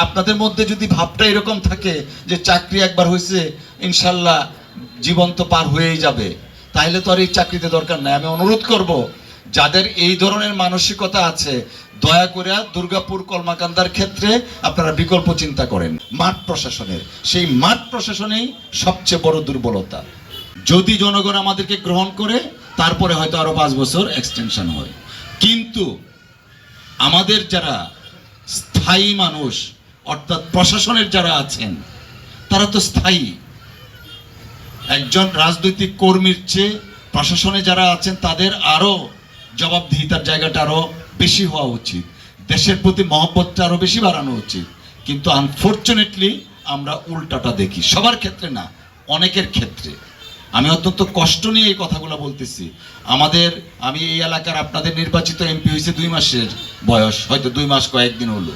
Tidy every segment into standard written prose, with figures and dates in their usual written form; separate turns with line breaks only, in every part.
আপনাদের মধ্যে যদি ভাবটা এরকম থাকে যে চাকরি একবার হয়েছে ইনশাল্লাহ জীবন তো পার হয়েই যাবে, তাহলে তো আর এই চাকরিতে দরকার নাই। আমি অনুরোধ করব যাদের এই ধরনের মানসিকতা আছে, দয়া করে দুর্গাপুর কলমাকান্দার ক্ষেত্রে আপনারা বিকল্প চিন্তা করেন। মাঠ প্রশাসনের, সেই মাঠ প্রশাসনেই সবচেয়ে বড় দুর্বলতা। যদি জনগণ আমাদেরকে গ্রহণ করে তারপরে হয়তো আরো 5 বছর এক্সটেনশন হয়, কিন্তু আমাদের যারা স্থায়ী মানুষ অর্থাৎ প্রশাসনের যারা আছেন তারা তো স্থায়ী। একজন রাজনৈতিক কর্মীর চেয়ে প্রশাসনে যারা আছেন তাদের আরো জবাবদিহিতার জায়গাটা আরো বেশি হওয়া উচিত, দেশের প্রতি মহব্বতটা আরো বেশি বাড়ানো উচিত। কিন্তু আনফরচুনেটলি আমরা উল্টাটা দেখি, সবার ক্ষেত্রে না, অনেকের ক্ষেত্রে। আমি অত্যন্ত কষ্ট নিয়ে এই কথাগুলো বলতেছি। আমি এই এলাকার আপনাদের নির্বাচিত এমপি হয়েছে 2 মাসের বয়স, হয়তো 2 মাস কয়েকদিন হলো।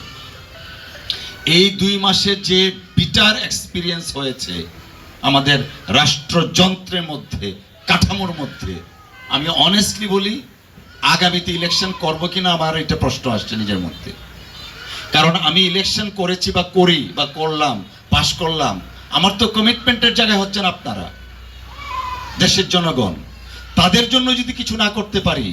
এই 2 মাসের যে বিটার এক্সপিরিয়েন্স হয়েছে আমাদের রাষ্ট্রযন্ত্রের মধ্যে, কাঠামোর মধ্যে, আমি অনেস্টলি বলি আগামীতে ইলেকশন করবো কিনা আমার এটা প্রশ্ন আসছে নিজের মধ্যে। কারণ আমি ইলেকশন করেছি বা করি বা করলাম, পাশ করলাম, আমার তো কমিটমেন্টের জায়গায় হচ্ছেন আপনারা, দেশের জনগণ। তাদের জন্য যদি কিছু না করতে পারি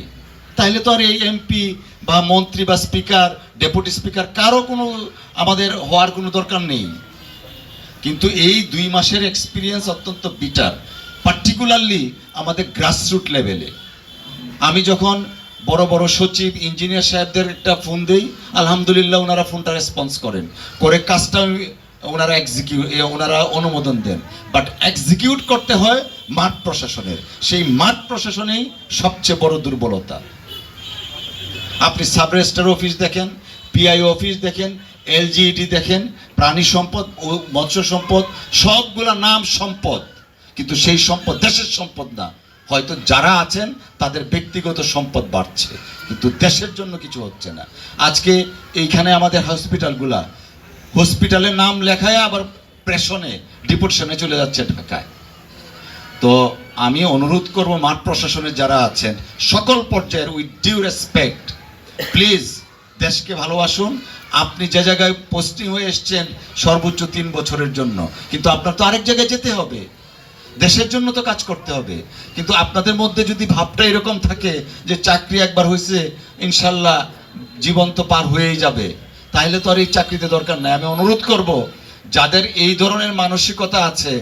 তাহলে তো আর এই এমপি বা মন্ত্রী বা স্পিকার, ডেপুটি স্পিকার কারো কোনো আমাদের হওয়ার কোনো দরকার নেই। কিন্তু এই 2 মাসের এক্সপিরিয়েন্স অত্যন্ত বিটার, পার্টিকুলারলি আমাদের গ্রাসরুট লেভেলে। আমি যখন বড় বড় সচিব, ইঞ্জিনিয়ার সাহেবদের একটা ফোন দেই, আলহামদুলিল্লাহ ওনারা ফোনটা রেসপন্স করেন, করে কাজটা ওনারা অনুমোদন দেন। বাট এক্সিকিউট করতে হয় মাঠ প্রশাসনের, সেই মাঠ প্রশাসনেই সবচেয়ে বড় দুর্বলতা। আপনি সাব রেজিস্ট্রার অফিস দেখেন, পিআইও অফিস দেখেন, এলজিইডি দেখেন, প্রাণী সম্পদ ও মৎস্য সম্পদ, সবগুলা নাম সম্পদ, কিন্তু সেই সম্পদ দেশের সম্পদ না। হয়তো যারা আছেন তাদের ব্যক্তিগত সম্পদ বাড়ছে, কিন্তু দেশের জন্য কিছু হচ্ছে না। আজকে এইখানে আমাদের হসপিটালের নাম লেখায় আবার প্রেশনে, ডিপোর্টেশনে চলে যাচ্ছে ঢাকায়। তো আমি অনুরোধ করব মাঠ প্রশাসনের যারা আছেন সকল পর্যায়ের, উইথ ডিউ রেসপেক্ট, প্লিজ দেশকে ভালোবাসুন। আপনি যে জায়গায় পোস্টিং হয়ে এসছেন সর্বোচ্চ 3 বছরের জন্য, কিন্তু আপনার তো আরেক জায়গায় যেতে হবে, দেশের জন্য তো কাজ করতে হবে। কিন্তু আপনাদের মধ্যে যদি ভাবটা এরকম থাকে যে চাকরি একবার হয়েছে ইনশাল্লাহ জীবন তো পার হয়েই যাবে, তাহলে তো আর এই চাকরিতে দরকার নাই। আমি অনুরোধ করব যাদের এই ধরনের মানসিকতা আছে,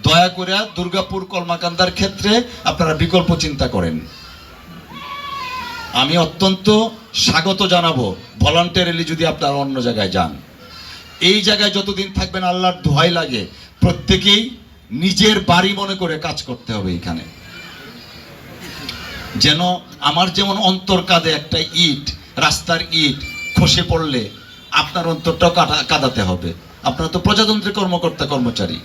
দয়া করে দুর্গাপুর কলমাকান্দার ক্ষেত্রে আপনারা বিকল্প চিন্তা করেন। আমি অত্যন্ত স্বাগত জানাবো ভলান্টিয়ারলি যদি আপনারা অন্য জায়গায় যান। এই জায়গায় যতদিন থাকবেন আল্লাহর দোহাই লাগে প্রত্যেকেই নিজের বাড়ি মনে করে কাজ করতে হবে। এখানে যেন আমার যেমন অন্তর কাঁদে একটা ইট, রাস্তার ইট খসে পড়লে আপনার অন্তরটাও কাঁদাতে হবে। আপনারা তো প্রজাতন্ত্রের কর্মকর্তা কর্মচারী।